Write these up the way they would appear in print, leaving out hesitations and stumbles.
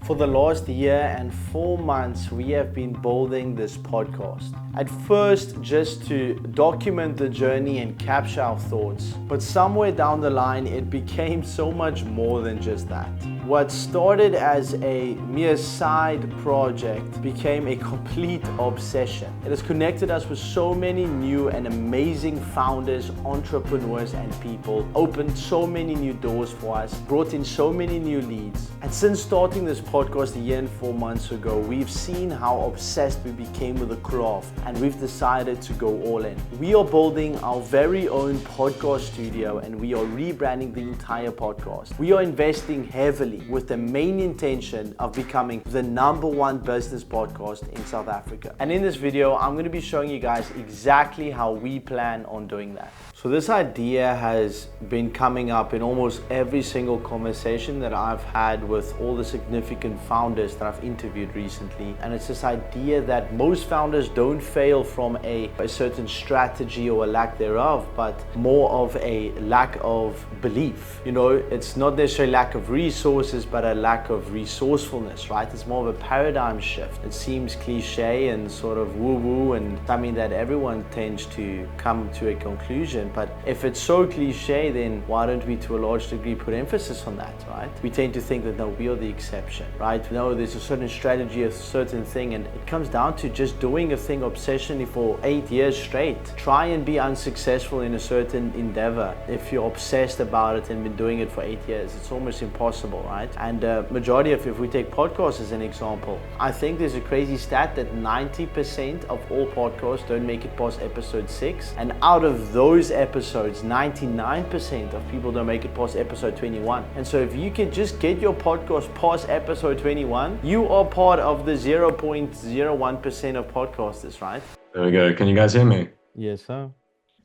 For the last year and 4 months, we have been building this podcast. At first, just to document the journey and capture our thoughts, but somewhere down the line, it became so much more than just that. What started as a mere side project became a complete obsession. It has connected us with so many new and amazing founders, entrepreneurs, and people, opened so many new doors for us, brought in so many new leads. And since starting this podcast a year and 4 months ago, we've seen how obsessed we became with the craft, and we've decided to go all in. We are building our very own podcast studio, and we are rebranding the entire podcast. We are investing heavily with the main intention of becoming the #1 business podcast in South Africa. And in this video, I'm going to be showing you guys exactly how we plan on doing that. So this idea has been coming up in almost every single conversation that I've had with all the significant founders that I've interviewed recently. And it's this idea that most founders don't fail from a certain strategy or a lack thereof, but more of a lack of belief. You know, it's not necessarily lack of resources, but a lack of resourcefulness, right? It's more of a paradigm shift. It seems cliche and sort of woo-woo and something that everyone tends to come to a conclusion. But if it's so cliche, then why don't we to a large degree put emphasis on that, right? We tend to think that no, we are the exception, right? No, there's a certain strategy, a certain thing, and it comes down to just doing a thing obsessionally for 8 years straight. Try and be unsuccessful in a certain endeavor. If you're obsessed about it and been doing it for 8 years, it's almost impossible, right? And majority of, if we take podcasts as an example, I think there's a crazy stat that 90% of all podcasts don't make it past episode 6. And out of those episodes, 99% of people don't make it past episode 21. And so if you can just get your podcast past episode 21, you are part of the 0.01% of podcasters, right? There we go. Can you guys hear me? Yes, sir.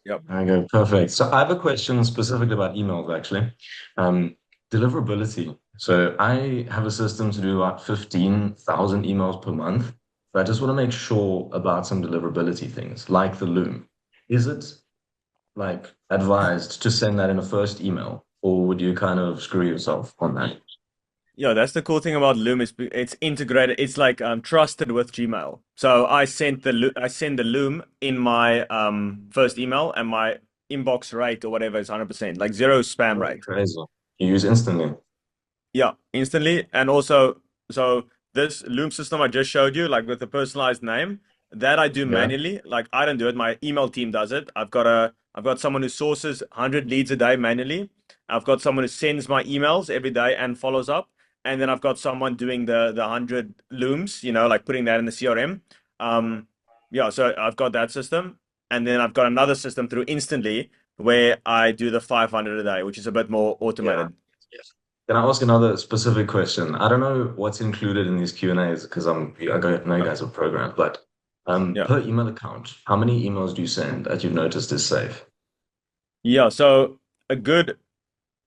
Yep. Okay, perfect. So I have a question specifically about emails, actually. Deliverability. So I have a system to do about 15,000 emails per month, but I just want to make sure about some deliverability things, like the Loom. Is it like advised to send that in a first email, or would you kind of screw yourself on that? Yeah, that's the cool thing about Loom is it's integrated. It's like trusted with Gmail. So I send the Loom in my first email, and my inbox rate or whatever is 100%, like zero spam rate. Crazy. You use instantly. Yeah, instantly. And also, so this Loom system I just showed you, like with the personalized name, that I do manually. Like I don't do it. My email team does it. I've got someone who sources 100 leads a day manually. I've got someone who sends my emails every day and follows up. And then I've got someone doing the 100 Looms, you know, like putting that in the CRM. Yeah, so I've got that system. And then I've got another system through Instantly where I do the 500 a day, which is a bit more automated. Yes. Can I ask another specific question? I don't know what's included in these Q&As because I know you guys are programmed, but per email account, how many emails do you send that you've noticed is safe? Yeah, so a good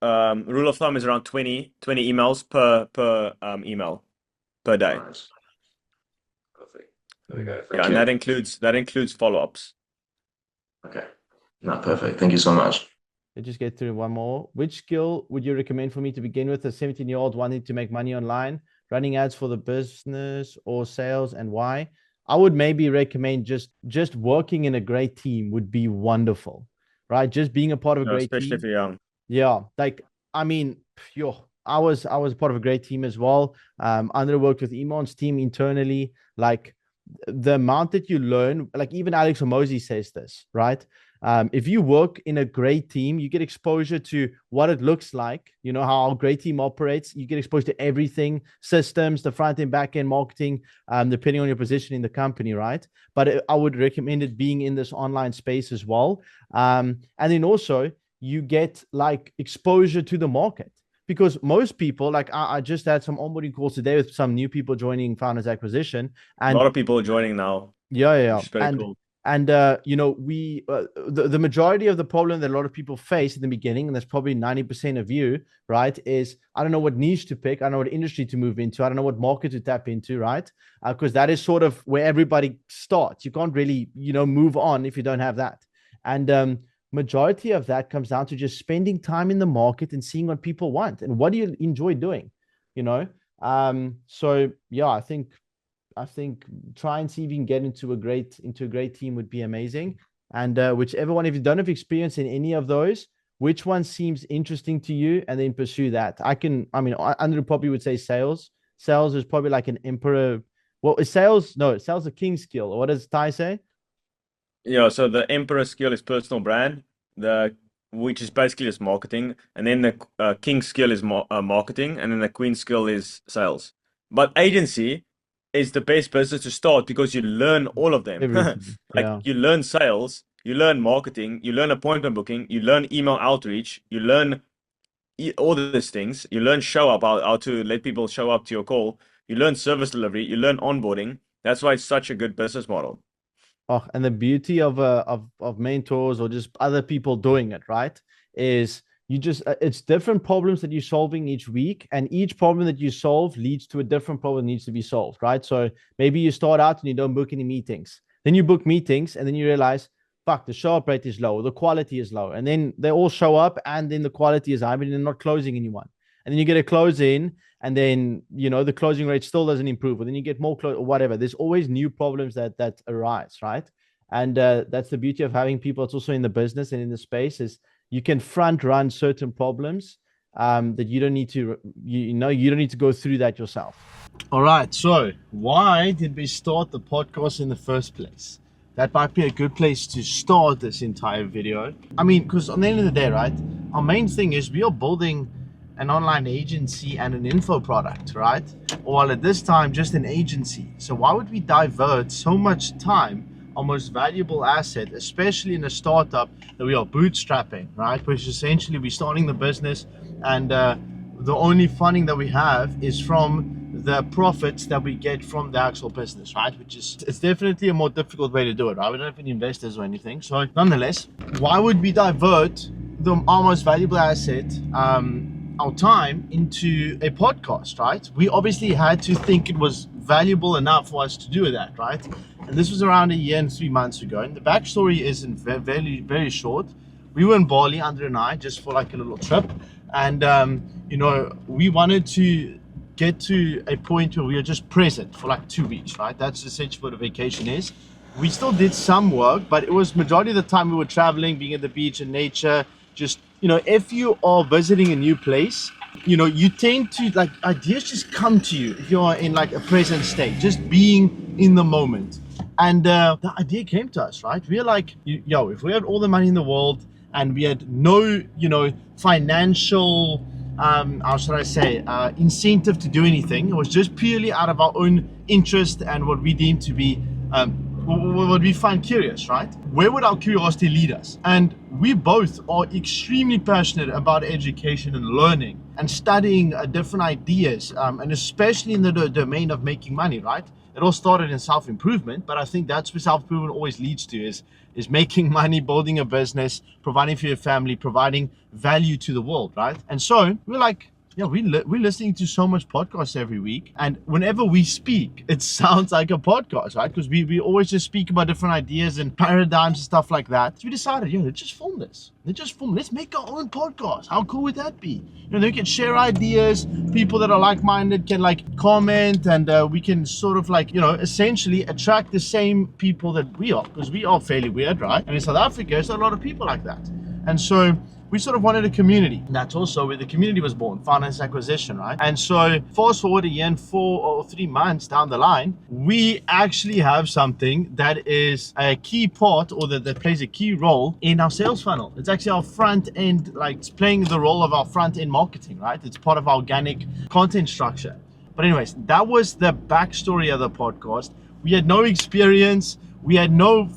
rule of thumb is around 20 emails per email per day. Nice. Perfect. There we go. Yeah, and that includes follow-ups. Okay. No, perfect. Thank you so much. Let's just get through one more. Which skill would you recommend for me to begin with? A 17-year-old wanting to make money online, running ads for the business or sales, and why? I would maybe recommend just working in a great team would be wonderful, right? Just being a part of a great especially team. if you're young. Yeah, like I mean, I was part of a great team as well. Andre worked with Iman's team internally. Like the amount that you learn, like even Alex Hormozi says this, right? If you work in a great team, you get exposure to what it looks like, you know, how a great team operates. You get exposed to everything, systems, the front end, back end, marketing, depending on your position in the company, right? But I would recommend it being in this online space as well. And then also you get like exposure to the market. Because most people, like I just had some onboarding calls today with some new people joining Founders Acquisition. And a lot of people are joining now. Yeah. Which is very cool. And you know, we the majority of the problem that a lot of people face in the beginning, and that's probably 90% of you, right, is I don't know what niche to pick, I don't know what industry to move into, I don't know what market to tap into, right? Because that is sort of where everybody starts. You can't really, you know, move on if you don't have that. And majority of that comes down to just spending time in the market and seeing what people want and what do you enjoy doing, you know. So yeah, I think try and see if you can get into a great team would be amazing. And whichever one, if you don't have experience in any of those, which one seems interesting to you, and then pursue that. Andrew probably would say sales. Sales is probably like an emperor. Well, is sales? No, sales a king skill. Or what does Ty say? Yeah, so the emperor skill is personal brand, which is basically just marketing, and then the king skill is marketing, and then the queen skill is sales. But agency is the best business to start because you learn all of them. Everything. Like Yeah. you learn sales, you learn marketing, you learn appointment booking, you learn email outreach, you learn all these things. You learn show up, how to let people show up to your call. You learn service delivery, you learn onboarding. That's why it's such a good business model. Oh, and the beauty of mentors or just other people doing it, right? Is you just it's different problems that you're solving each week, and each problem that you solve leads to a different problem that needs to be solved, right? So maybe you start out and you don't book any meetings. Then you book meetings, and then you realize, fuck, the show up rate is low, the quality is low, and then they all show up, and then the quality is high, but they're not closing anyone. And then you get a close in, and then the closing rate still doesn't improve, or then you get more close or whatever. There's always new problems that arise, right? And that's the beauty of having people that's also in the business and in the space, is you can front run certain problems that you don't need to you don't need to go through that yourself. All right, so why did we start the podcast in the first place? That might be a good place to start this entire video. I mean, because on the end of the day, right, our main thing is we are building an online agency and an info product, right? While at this time, just an agency. So why would we divert so much time, our most valuable asset, especially in a startup that we are bootstrapping, right? Which essentially we're starting the business, and the only funding that we have is from the profits that we get from the actual business, right? Which is, it's definitely a more difficult way to do it, right? We don't have any investors or anything. So nonetheless, why would we divert our most valuable asset, our time, into a podcast, right? We obviously had to think it was valuable enough for us to do that, right? And this was around 1 year and 3 months ago. And the backstory isn't very, very short. We were in Bali, Andrew and I, just for like a little trip. And, we wanted to get to a point where we were just present for like 2 weeks, right? That's essentially what a vacation is. We still did some work, but it was majority of the time we were traveling, being at the beach and nature. Just, if you are visiting a new place, you tend to, like, ideas just come to you if you're in like a present state, just being in the moment. And the idea came to us, right? We were like, if we had all the money in the world and we had no, financial, how should I say, incentive to do anything, it was just purely out of our own interest and what we deem to be what we find curious, right? Where would our curiosity lead us? And we both are extremely passionate about education and learning and studying different ideas, and especially in the domain of making money, right? It all started in self-improvement, but I think that's where self-improvement always leads to, is making money, building a business, providing for your family, providing value to the world, right? And so we're like, we're listening to so much podcasts every week, and whenever we speak, it sounds like a podcast, right? Because we always just speak about different ideas and paradigms and stuff like that. So we decided, let's just film this. Let's make our own podcast. How cool would that be? They can share ideas. People that are like-minded can like comment, and we can sort of like, essentially attract the same people that we are, because we are fairly weird, right? And in South Africa, there's a lot of people like that. And so we sort of wanted a community. And that's also where the community was born, Finance Acquisition, right? And so fast forward 1 year and 4 or 3 months down the line, we actually have something that is a key part, or that plays a key role in our sales funnel. It's actually our front end, like it's playing the role of our front end marketing, right? It's part of our organic content structure. But anyways, that was the backstory of the podcast. We had no experience. We had no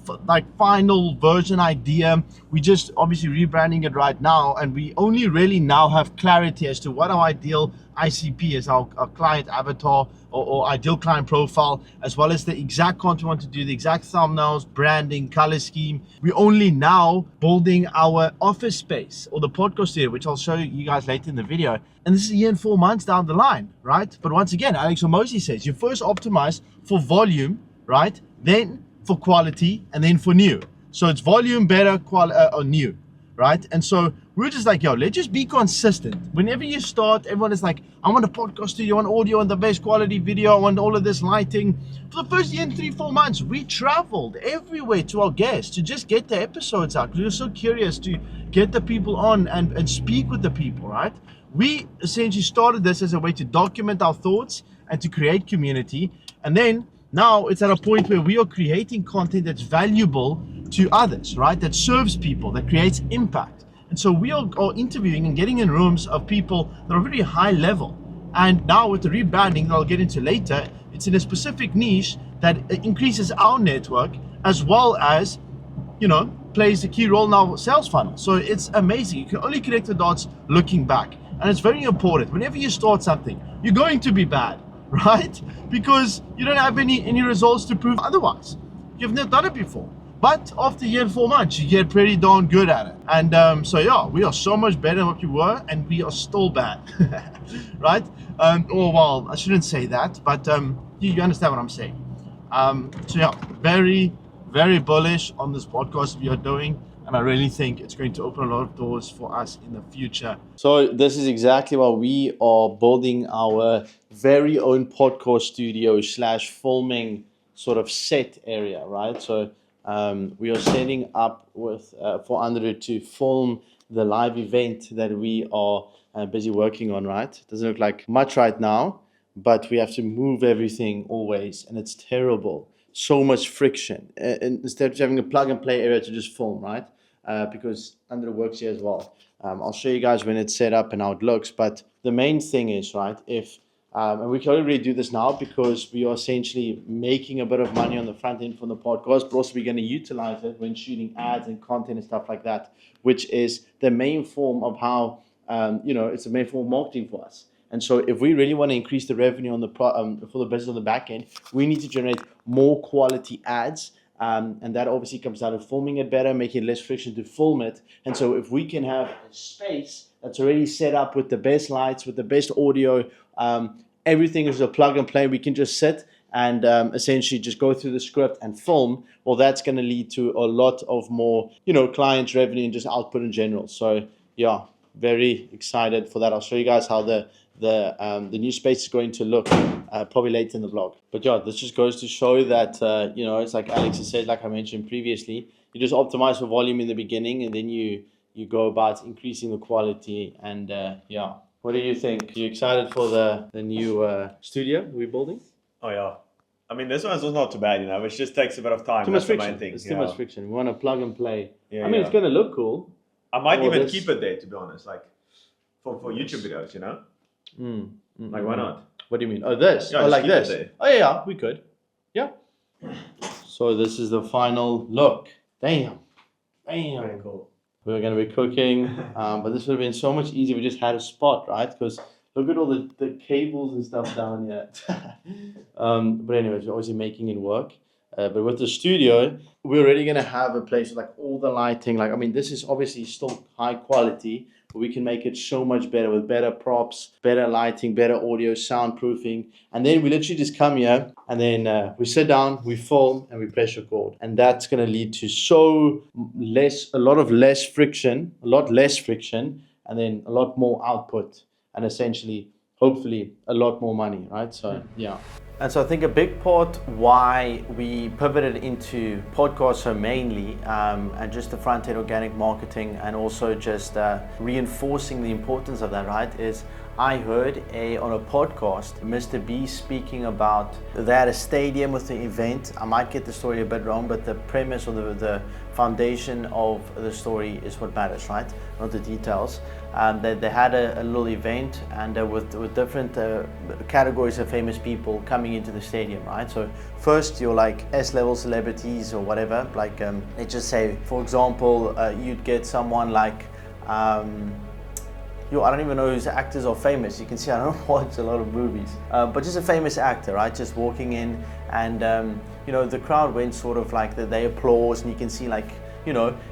final version idea. We just obviously rebranding it right now, and we only really now have clarity as to what our ideal ICP is, our client avatar or ideal client profile, as well as the exact content we want to do, the exact thumbnails, branding, color scheme. We're only now building our office space, or the podcast studio, which I'll show you guys later in the video. And this is 1 year and 4 months down the line, right? But once again, Alex Hormozi says you first optimize for volume, right? Then for quality, and then for new. So it's volume, better, or new. right? And so we're just like, yo, let's just be consistent. Whenever you start, everyone is like, I want a podcast studio, I want audio and the best quality video, I want all of this lighting. For the first year and 3-4 months, we traveled everywhere to our guests to just get the episodes out. We were so curious to get the people on and speak with the people, right? We essentially started this as a way to document our thoughts and to create community. And then now it's at a point where we are creating content that's valuable to others, right? That serves people, that creates impact. And so we are interviewing and getting in rooms of people that are very high level. And now with the rebranding that I'll get into later, it's in a specific niche that increases our network as well as, you know, plays a key role in our sales funnel. So it's amazing. You can only connect the dots looking back. And it's very important. Whenever you start something, you're going to be bad, right? Because you don't have any results to prove otherwise. You've never done it before. But after a year and 4 months, you get pretty darn good at it. And so yeah, we are so much better than what we were, and we are still bad, right? Or well, I shouldn't say that, but you understand what I'm saying. So yeah, very, very bullish on this podcast we are doing. And I really think it's going to open a lot of doors for us in the future. So this is exactly why we are building our very own podcast studio / filming sort of set area, right? So we are setting up with for Andre to film the live event that we are busy working on, right? It doesn't look like much right now, but we have to move everything always, and it's terrible. So much friction. And instead of having a plug and play area to just film, right? Because Andre works here as well. I'll show you guys when it's set up and how it looks. But the main thing is, right, and we can already do this now because we are essentially making a bit of money on the front end from the podcast, but also we're going to utilize it when shooting ads and content and stuff like that, which is the main form of how, it's the main form of marketing for us. And so if we really want to increase the revenue on the for the business on the back end, we need to generate more quality ads. And that obviously comes down to filming it better, making it less friction to film it. And so if we can have a space that's already set up with the best lights, with the best audio, everything is a plug and play, we can just sit and essentially just go through the script and film. Well, that's going to lead to a lot of more, clients, revenue, and just output in general. So yeah, very excited for that. I'll show you guys how the new space is going to look probably later in the vlog. But yeah, this just goes to show that, it's like Alex has said, like I mentioned previously, you just optimize for volume in the beginning, and then you go about increasing the quality. And yeah, what do you think? Are you excited for the new studio we're building? Oh yeah. I mean, this one's not too bad, it just takes a bit of time. Too much friction. It's too much friction. We want to plug and play. Yeah, it's going to look cool. I might even keep it there, to be honest, like for YouTube videos, Like, why not? What do you mean? Oh, this? Yeah, like this? Oh, yeah, we could. Yeah. So this is the final look. Damn. Very cool. We were going to be cooking, but this would have been so much easier if we just had a spot, right? Because look at all the cables and stuff down here. But anyways, we're obviously making it work. But with the studio, we're already going to have a place with like all the lighting. Like, I mean, this is obviously still high quality, but we can make it so much better with better props, better lighting, better audio, soundproofing. And then we literally just come here and then we sit down, we film, and we press record. And that's going to lead to a lot less friction, and then a lot more output, and essentially, hopefully, a lot more money, right? So, yeah. And so I think a big part why we pivoted into podcasts so mainly, and just the front-end organic marketing, and also just reinforcing the importance of that, right, is I heard on a podcast, Mr. B speaking about they had a stadium with the event. I might get the story a bit wrong, but the premise or the foundation of the story is what matters, right? Not the details. They had a little event, and with different categories of famous people coming into the stadium, right? So first you're like S-level celebrities or whatever, like let's just say, for example, you'd get someone like, I don't even know whose actors are famous. You can see I don't watch a lot of movies, but just a famous actor, right? Just walking in, and the crowd went sort of like they applause, and you can see like,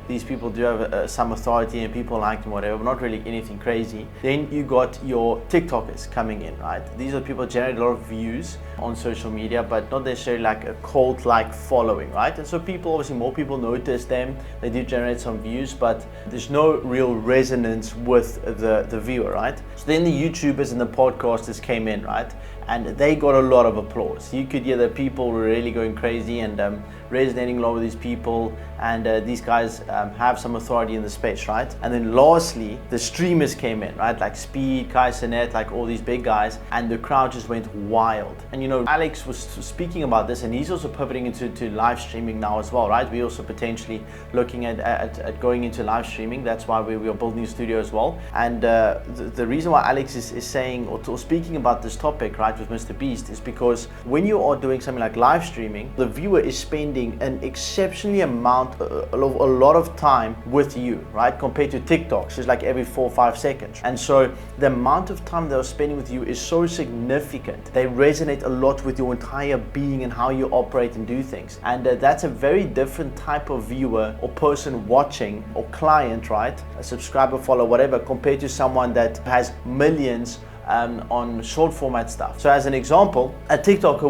these people do have some authority and people like them, whatever, but not really anything crazy. Then you got your TikTokers coming in, right? These are people who generate a lot of views on social media, but not necessarily like a cult-like following, right? And so people, obviously more people notice them, they do generate some views, but there's no real resonance with the viewer, right? So then the YouTubers and the podcasters came in, right? And they got a lot of applause. You could hear that people were really going crazy and resonating a lot with these people, and these guys have some authority in the space, right? And then lastly, the streamers came in, right? Like Speed, Kai Cenat, like all these big guys, and the crowd just went wild. And you know, Alex was speaking about this, and he's also pivoting into live streaming now as well, right? We're also potentially looking at going into live streaming. That's why we are building a studio as well. And the reason why Alex is saying or speaking about this topic, right, with Mr. Beast, is because when you are doing something like live streaming, the viewer is spending an exceptionally a lot of time with you, right, compared to TikToks, just like every 4 or 5 seconds. And so the amount of time they're spending with you is so significant. They resonate a lot with your entire being and how you operate and do things. And that's a very different type of viewer or person watching or client, right, a subscriber, follower, whatever, compared to someone that has millions on short format stuff. So as an example, a TikToker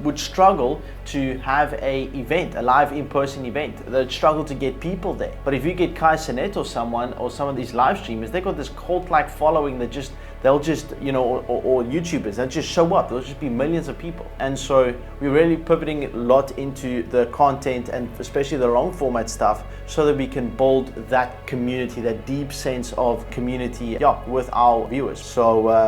would struggle to have a live in-person event. They'd struggle to get people there. But if you get Kai Cenat or someone, or some of these live streamers, they got this cult-like following that they'll just, you know, or YouTubers, they'll just show up. There'll just be millions of people. And so we're really pivoting a lot into the content, and especially the long format stuff, so that we can build that community, that deep sense of community, with our viewers. So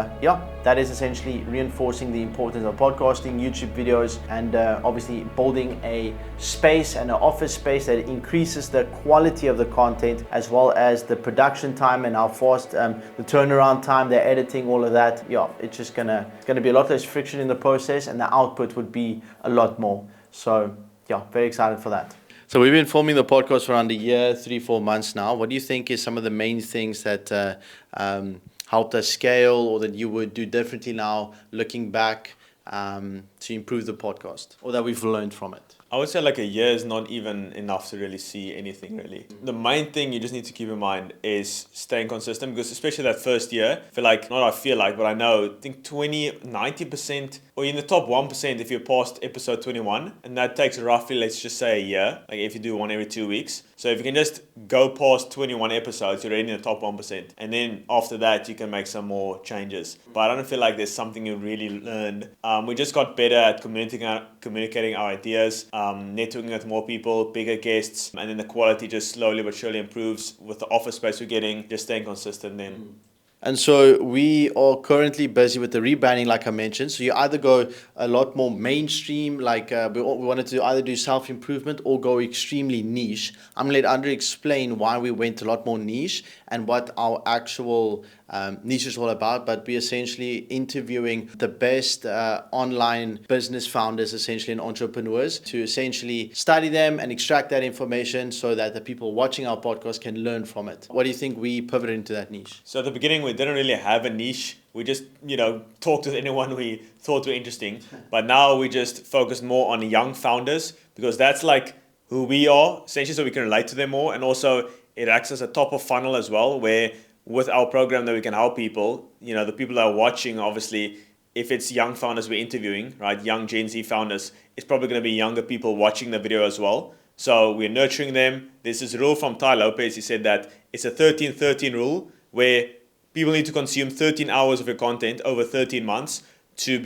that is essentially reinforcing the importance of podcasting, YouTube videos, and obviously building a space and an office space that increases the quality of the content, as well as the production time and how fast the turnaround time, the editing, all of that. It's just gonna be a lot less friction in the process, and the output would be a lot more. So very excited for that. So we've been filming the podcast for around a year, 3-4 months now. What do you think is some of the main things that helped us scale, or that you would do differently now, looking back, to improve the podcast, or that we've learned from it? I would say like a year is not even enough to really see anything really. The main thing you just need to keep in mind is staying consistent, because especially that first year, but I know, I think 90%, or in the top 1% if you're past episode 21, and that takes roughly, let's just say, a year, like if you do one every 2 weeks. So if you can just go past 21 episodes, you're already in the top 1%. And then after that, you can make some more changes. But I don't feel like there's something you really learned. We just got better at communicating our ideas, networking with more people, bigger guests, and then the quality just slowly but surely improves with the office space we're getting, just staying consistent then. And so we are currently busy with the rebranding, like I mentioned. So you either go a lot more mainstream, like we wanted to either do self-improvement or go extremely niche. I'm going to let Andre explain why we went a lot more niche and what our actual niche is all about. But we're essentially interviewing the best online business founders, essentially, and entrepreneurs, to essentially study them and extract that information so that the people watching our podcast can learn from it. What do you think we pivoted into that niche? So at the beginning, we didn't really have a niche. We just, talked with anyone we thought were interesting. But now we just focus more on young founders, because that's like who we are, essentially, so we can relate to them more. And also it acts as a top of funnel as well, where with our program that we can help people, the people that are watching, obviously, if it's young founders we're interviewing, right, young Gen Z founders, it's probably going to be younger people watching the video as well. So we're nurturing them. There's this rule from Tai Lopez. He said that it's a 13-13 rule, where people need to consume 13 hours of your content over 13 months to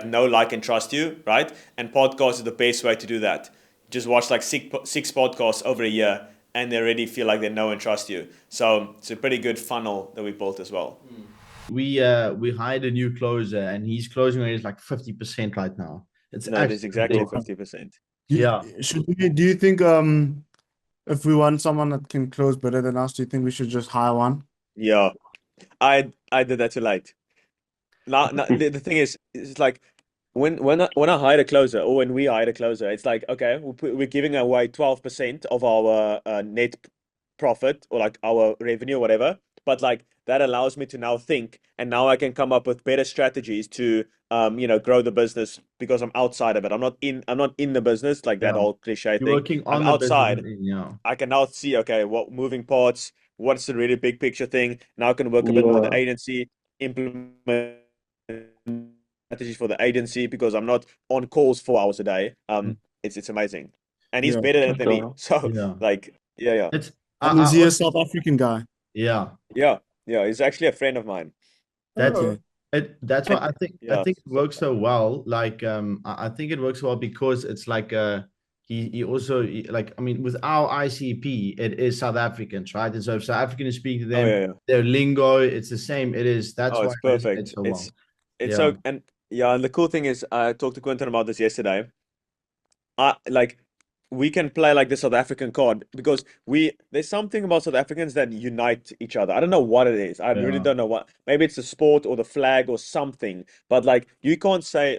know, like, and trust you, right? And podcast is the best way to do that. Just watch like six podcasts over a year, and they already feel like they know and trust you. So it's a pretty good funnel that we built as well. We hired a new closer, and his closing rate is like 50% right now. It is exactly 50%. Do you think if we want someone that can close better than us, do you think we should just hire one? Yeah, I did that too late. Now the thing is, it's like when I hired a closer, or when we hired a closer, it's like, okay, we're giving away 12% of our net profit, or like our revenue or whatever. But like that allows me to now think, and now I can come up with better strategies to grow the business, because I'm outside of it. I'm not in the business, like that old cliche thing. Working on I'm the outside. Business, I can now see, okay, what moving parts, what's the really big picture thing. Now I can work a bit with the agency, implement strategies for the agency because I'm not on calls 4 hours a day. It's amazing, and he's Yeah. better at it than me. Okay. So Yeah. like, yeah, It's And is he a also, South African guy? yeah. yeah. He's actually a friend of mine. That's Okay. that's why I Yeah. think it works so well. Like I think it works well because it's like he also like I mean with our ICP it is South Africans, right? And so if South African is speaking to Oh them, yeah. their lingo, it's the same. It is that's Oh, why it's it resonates perfect. so well. It's Yeah. so and the cool thing is I talked to Quentin about this yesterday. Like we can play like the South African card because there's something about South Africans that unite each other. I don't know what it is. I really Yeah. don't know what. Maybe it's the sport or the flag or something. But like you can't say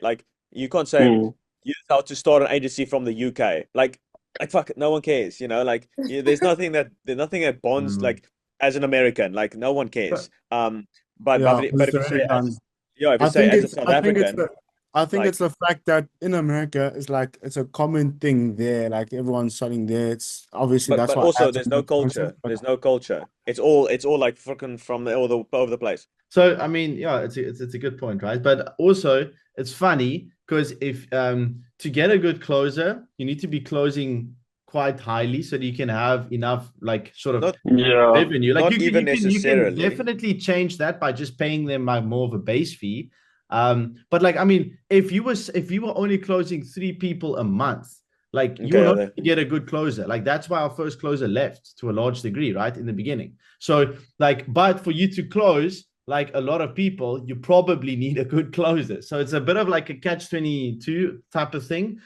you're out to start an agency from the UK. Like fuck it, no one cares. Like there's nothing that bonds Mm. like as an American. Like no one cares. But Yeah, if you Mr. say American. if you I say think as a it's South I think it's African, the I think like it's the fact that in America it's like it's a common thing there. Like everyone's selling there. It's obviously but that's what also adds there's to no the concept. culture. There's no culture. It's all like fucking from all over the place. So I mean, yeah, it's a good point, right? But also it's funny because if to get a good closer, you need to be closing quite highly so that you can have enough like sort of Not Yeah. revenue. Like not you even can necessarily. definitely change that by just paying them like more of a base fee. But like I mean, if you were only closing 3 people a month, like you Okay, will not yeah. get a good closer. Like that's why our first closer left to a large degree, right? In the beginning. So like, but for you to close like a lot of people, you probably need a good closer. So it's a bit of like a catch-22 type of thing.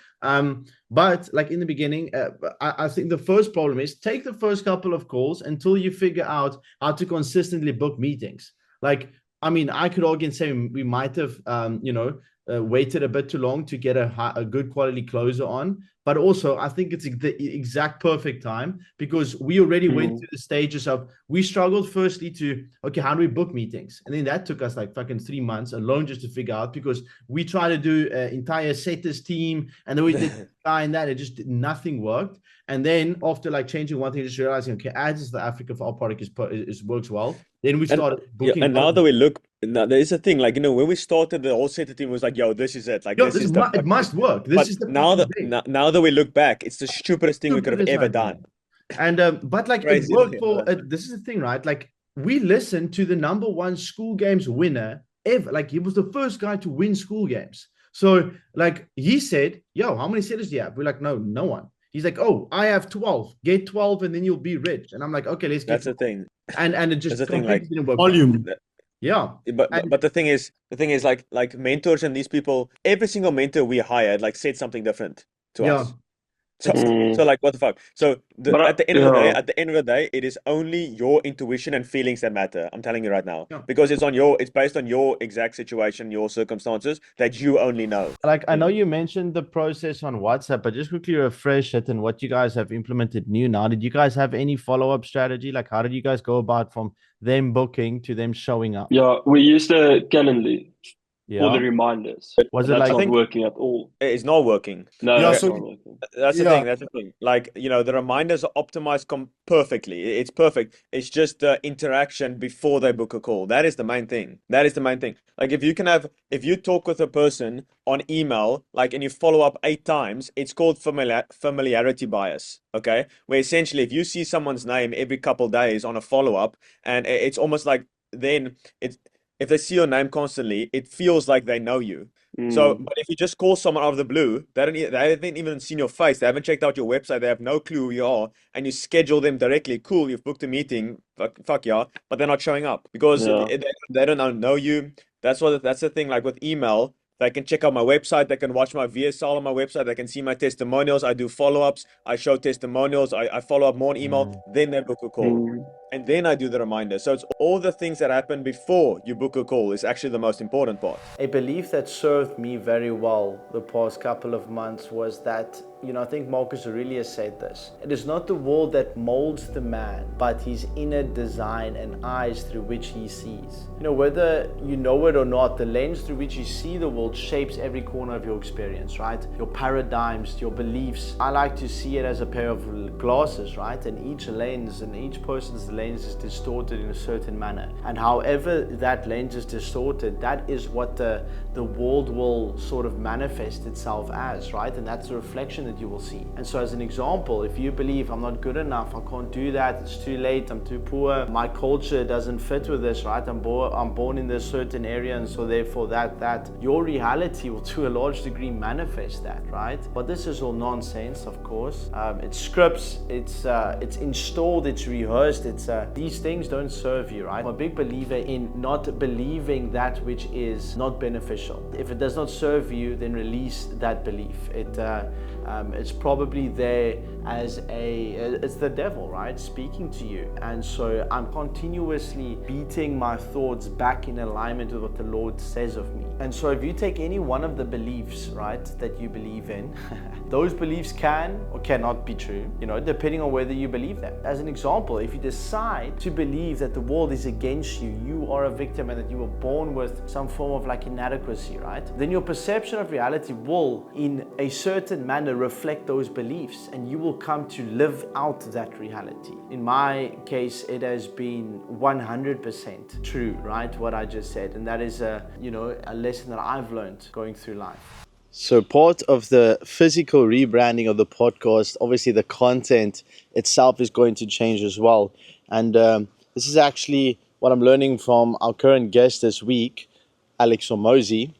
But like in the beginning, I think the first problem is take the first couple of calls until you figure out how to consistently book meetings. Like, I mean, I could argue and say we might have, waited a bit too long to get a good quality closer on. But also, I think it's the exact perfect time because we already went through the stages of we struggled firstly to, okay, how do we book meetings? And then that took us like fucking 3 months alone just to figure out because we tried to do an entire setters team and then we did and that. It just nothing worked. And then after like changing one thing, just realizing, okay, ads is the Africa for our product is works well. Then we started booking. And now that we look, now there is a thing like when we started, the whole setter team was like, "Yo, this is it. Like Yo, this is the it must work. This But is the now fucking that thing. now that we look back, it's the stupidest thing we could have Stupidest ever idea. done. And but like it Crazy worked idea, for man. this is the thing, right? Like we listened to the number 1 school games winner ever. Like he was the first guy to win school games. So like he said, "Yo, how many setters do you have?" We're like, "No, no one." He's like, "Oh, I have 12. Get 12 and then you'll be rich." And I'm like, "Okay, let's get That's the thing. and it just That's the thing, completely like, didn't work. Volume. Yeah. But the thing is like mentors and these people, every single mentor we hired like said something different to Yeah. us. So like what the fuck? So at the end of the day, it is only your intuition and feelings that matter. I'm telling you right now. Yeah. Because it's based on your exact situation, your circumstances that you only know. Like I know you mentioned the process on WhatsApp, but just quickly refresh it and what you guys have implemented new now. Did you guys have any follow-up strategy? Like how did you guys go about from them booking to them showing up? Yeah, we use the Calendly for the Yeah. reminders. Was But it that's like not working at all. It's not working. No, Yeah, it's so- not working. That's the Yeah. thing. That's the thing. Like, the reminders are optimized perfectly. It's perfect. It's just the interaction before they book a call. That is the main thing. That is the main thing. Like, if you talk with a person on email, like, and you follow up 8 times, it's called familiarity bias. Okay? Where essentially, if you see someone's name every couple days on a follow up, and it's almost like then if they see your name constantly, it feels like they know you. So, but if you just call someone out of the blue, they haven't even seen your face, they haven't checked out your website, they have no clue who you are, and you schedule them directly, cool, you've booked a meeting, fuck yeah, but they're not showing up because they don't know you. That's the thing. Like with email, they can check out my website, they can watch my VSL on my website, they can see my testimonials, I do follow-ups, I show testimonials, I follow up more on email, then they book a call. And then I do the reminder. So it's all the things that happen before you book a call is actually the most important part. A belief that served me very well the past couple of months was that, I think Marcus Aurelius said this. It is not the world that molds the man, but his inner design and eyes through which he sees. Whether you know it or not, the lens through which you see the world shapes every corner of your experience, right? Your paradigms, your beliefs. I like to see it as a pair of glasses, right? And each lens and each person's lens lens is distorted in a certain manner. And however that lens is distorted, that is what the world will sort of manifest itself as, right? And that's the reflection that you will see. And so as an example, if you believe I'm not good enough, I can't do that, it's too late, I'm too poor, my culture doesn't fit with this, right? I'm born in this certain area, and so therefore that your reality will to a large degree manifest that, right? But this is all nonsense, of course. It's scripts, it's installed, it's rehearsed, these things don't serve you, right? I'm a big believer in not believing that which is not beneficial. If it does not serve you, then release that belief. It's probably there as it's the devil, right, speaking to you. And so I'm continuously beating my thoughts back in alignment with what the Lord says of me. And so if you take any one of the beliefs, right, that you believe in, those beliefs can or cannot be true, depending on whether you believe them. As an example, if you decide to believe that the world is against you, you are a victim, and that you were born with some form of like inadequacy, right, then your perception of reality will in a certain manner reflect those beliefs, and you will come to live out that reality. In my case, it has been 100% true, right, what I just said, and that is a lesson that I've learned going through life. So part of the physical rebranding of the podcast, obviously the content itself is going to change as well. And this is actually what I'm learning from our current guest this week, Alex Hormozi.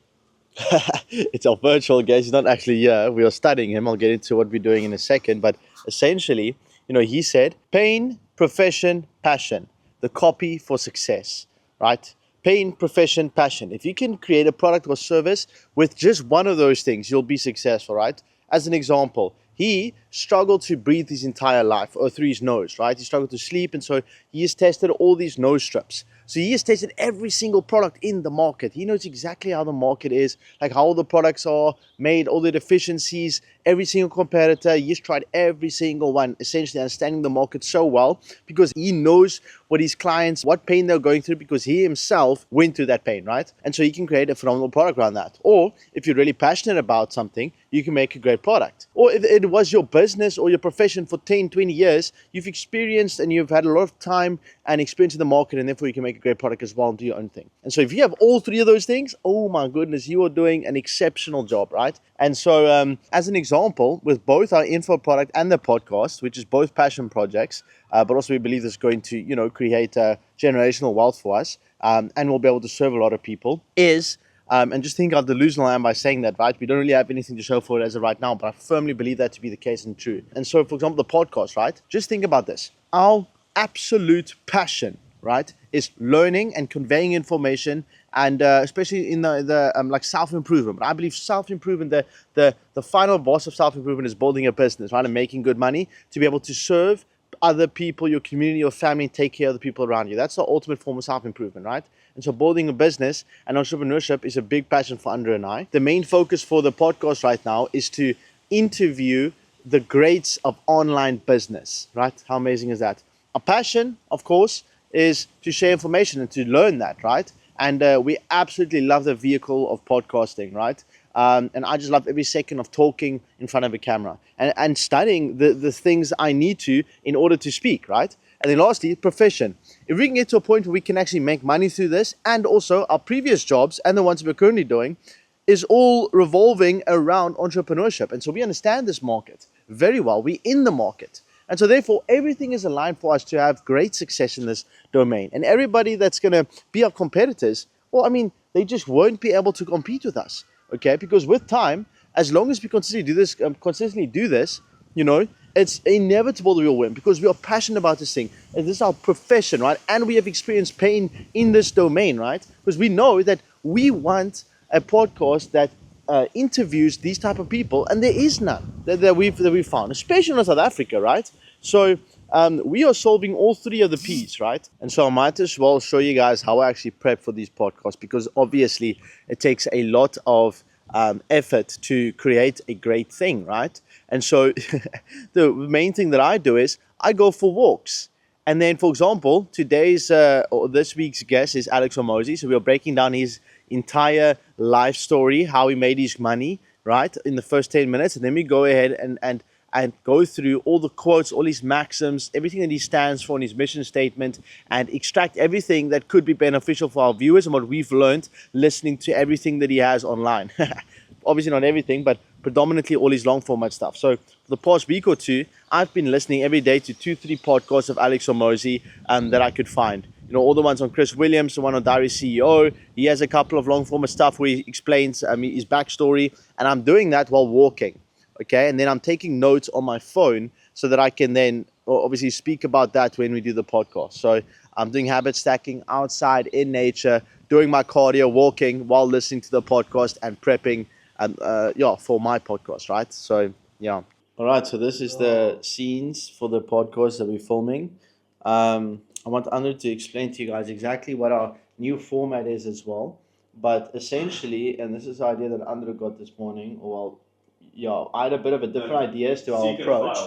It's our virtual guest. He's not actually here. We are studying him. I'll get into what we're doing in a second. But essentially, he said, pain, profession, passion, the copy for success, right? Pain, profession, passion. If you can create a product or service with just one of those things, you'll be successful, right? As an example, he struggled to breathe his entire life, or through his nose, right? He struggled to sleep, and so he has tested all these nose strips. So he has tested every single product in the market. He knows exactly how the market is, like how all the products are made, all the deficiencies, every single competitor. He's tried every single one, essentially understanding the market so well because he knows what his clients, what pain they're going through, because he himself went through that pain, right? And so he can create a phenomenal product around that. Or if you're really passionate about something, you can make a great product. Or if it was your business or your profession for 10, 20 years, you've experienced and you've had a lot of time and experience in the market, and therefore you can make a great product as well and do your own thing. And so if you have all three of those things, oh my goodness, you are doing an exceptional job, right? And so as an example, with both our info product and the podcast, which is both passion projects, but also we believe this is going to, create generational wealth for us, and we'll be able to serve a lot of people, and just think how delusional I am by saying that, right? We don't really have anything to show for it as of right now, but I firmly believe that to be the case and true. And so, for example, the podcast, right? Just think about this. Our absolute passion, right, is learning and conveying information, and especially in the like self-improvement. But I believe self-improvement, the final boss of self-improvement is building a business, right, and making good money to be able to serve other people, your community, your family, take care of the people around you. That's the ultimate form of self-improvement, right? And so building a business and entrepreneurship is a big passion for Andre and I. The main focus for the podcast right now is to interview the greats of online business, right? How amazing is that? Our passion, of course, is to share information and to learn that, right? And we absolutely love the vehicle of podcasting, right? And I just love every second of talking in front of a camera and studying the things I need to in order to speak, right? And then lastly, profession. If we can get to a point where we can actually make money through this, and also our previous jobs and the ones we're currently doing, is all revolving around entrepreneurship. And so we understand this market very well. We're in the market. And so therefore, everything is aligned for us to have great success in this domain. And everybody that's going to be our competitors, well, I mean, they just won't be able to compete with us, okay? Because with time, as long as we consistently do this, it's inevitable that we'll win because we are passionate about this thing. And this is our profession, right? And we have experienced pain in this domain, right? Because we know that we want a podcast that interviews these type of people, and there is none that we've found, especially in South Africa, right? So we are solving all three of the P's, right? And so I might as well show you guys how I actually prep for these podcasts, because obviously it takes a lot of effort to create a great thing, right? And so the main thing that I do is I go for walks. And then, for example, this week's guest is Alex Hormozi. So we are breaking down his entire life story, how he made his money, right, in the first 10 minutes. And then we go ahead and and go through all the quotes, all his maxims, everything that he stands for in his mission statement, and extract everything that could be beneficial for our viewers and what we've learned listening to everything that he has online. Obviously not everything, but predominantly all his long format stuff. So for the past week or two, I've been listening every day to 2-3 podcasts of Alex Hormozi that I could find. You know, all the ones on Chris Williams, the one on Diary CEO. He has a couple of long format stuff where he explains his backstory, and I'm doing that while walking. Okay, and then I'm taking notes on my phone so that I can then obviously speak about that when we do the podcast. So I'm doing habit stacking outside in nature, doing my cardio, walking while listening to the podcast and prepping for my podcast, right? So yeah. All right, so this is the scenes for the podcast that we're filming. I want Andrew to explain to you guys exactly what our new format is as well. But essentially, and this is the idea that Andrew got this morning, I had a bit of a different idea as to our approach.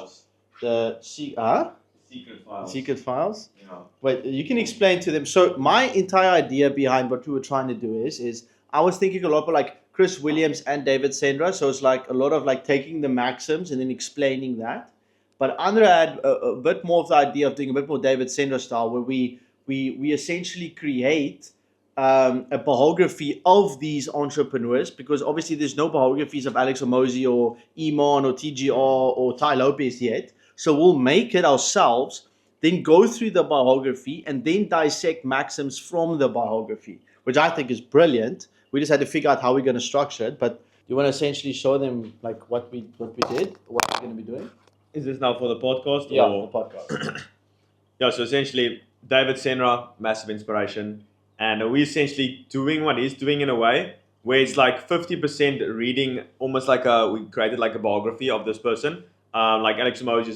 Secret files. Secret files? Yeah. Wait, you can explain to them. So my entire idea behind what we were trying to do is I was thinking a lot about like Chris Williams and David Sendra. So it's like a lot of like taking the maxims and then explaining that. But Andrew had a bit more of the idea of doing a bit more David Sendra style, where we essentially create a biography of these entrepreneurs, because obviously there's no biographies of Alex Hormozi or Iman or TGR or Ty Lopez yet. So we'll make it ourselves, then go through the biography and then dissect maxims from the biography, which I think is brilliant. We just had to figure out how we're going to structure it. But you want to essentially show them like what we did, what we're going to be doing? Is this now for the podcast? Yeah, or? the podcast. Yeah, so essentially, David Senra, massive inspiration. And we're essentially doing what he's doing in a way where it's like 50% reading, almost like we created like a biography of this person. Like Alex Hormozi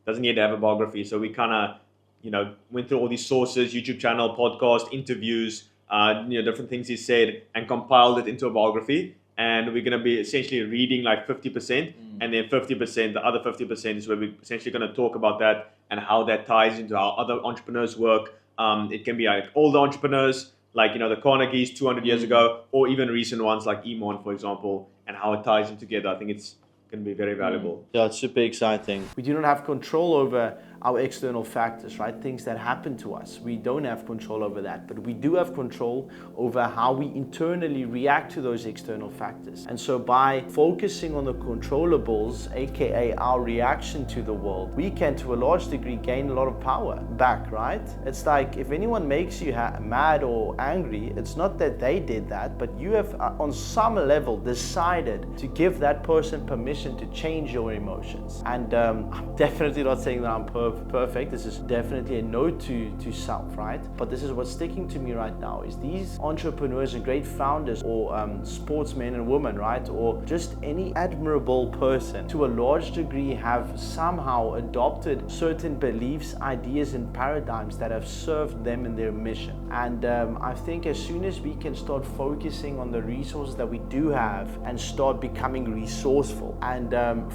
doesn't yet have a biography. So we kind of, went through all these sources, YouTube channel, podcast, interviews, different things he said, and compiled it into a biography. And we're going to be essentially reading like 50%, and then 50%, the other 50% is where we're essentially going to talk about that and how that ties into how other entrepreneurs work. It can be like older entrepreneurs, like, the Carnegies 200 years ago, or even recent ones like Iman, for example, and how it ties them together. I think it's going to be very valuable. Yeah, it's super exciting. We do not have control over our external factors, right? Things that happen to us. We don't have control over that, but we do have control over how we internally react to those external factors. And so by focusing on the controllables, aka our reaction to the world, we can to a large degree gain a lot of power back, right? It's like if anyone makes you mad or angry, it's not that they did that, but you have on some level decided to give that person permission to change your emotions. And I'm definitely not saying that I'm perfect. This is definitely a note to self, right? But this is what's sticking to me right now is these entrepreneurs and great founders or sportsmen and women, right? Or just any admirable person to a large degree have somehow adopted certain beliefs, ideas, and paradigms that have served them in their mission. And I think as soon as we can start focusing on the resources that we do have and start becoming resourceful and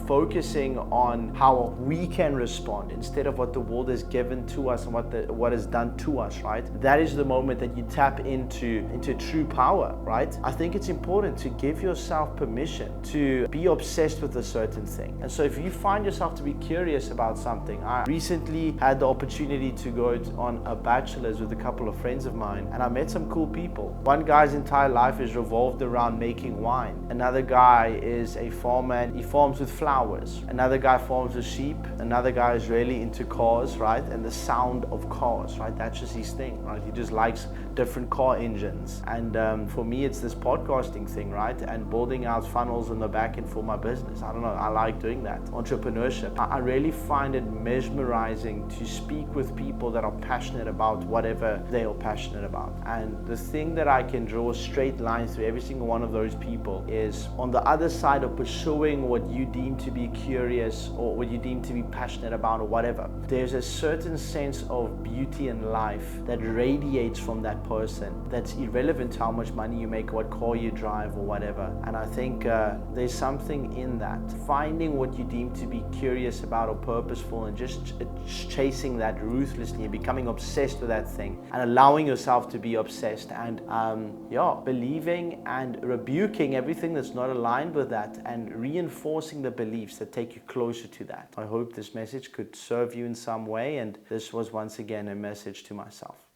focusing on how we can respond instead of what the world has given to us and what is done to us, right? That is the moment that you tap into true power, right? I think it's important to give yourself permission to be obsessed with a certain thing. And so if you find yourself to be curious about something, I recently had the opportunity to go on a bachelor's with a couple of friends of mine, and I met some cool people. One guy's entire life is revolved around making wine. Another guy is a farmer and he farms with flowers. Another guy farms with sheep. Another guy is really into cars, right? And the sound of cars, right? That's just his thing, right? He just likes different car engines. And for me, it's this podcasting thing, right? And building out funnels in the back end for my business. I don't know, I like doing that. Entrepreneurship. I really find it mesmerizing to speak with people that are passionate about whatever they are passionate about. And the thing that I can draw a straight line through every single one of those people is on the other side of pursuing what you deem to be curious or what you deem to be passionate about or whatever, there's a certain sense of beauty in life that radiates from that person that's irrelevant to how much money you make, what car you drive, or whatever. And I think there's something in that. Finding what you deem to be curious about or purposeful and just chasing that ruthlessly and becoming obsessed with that thing and allowing yourself to be obsessed and believing and rebuking everything that's not aligned with that and reinforcing the beliefs that take you closer to that. I hope this message could serve you in some way, and this was once again a message to myself.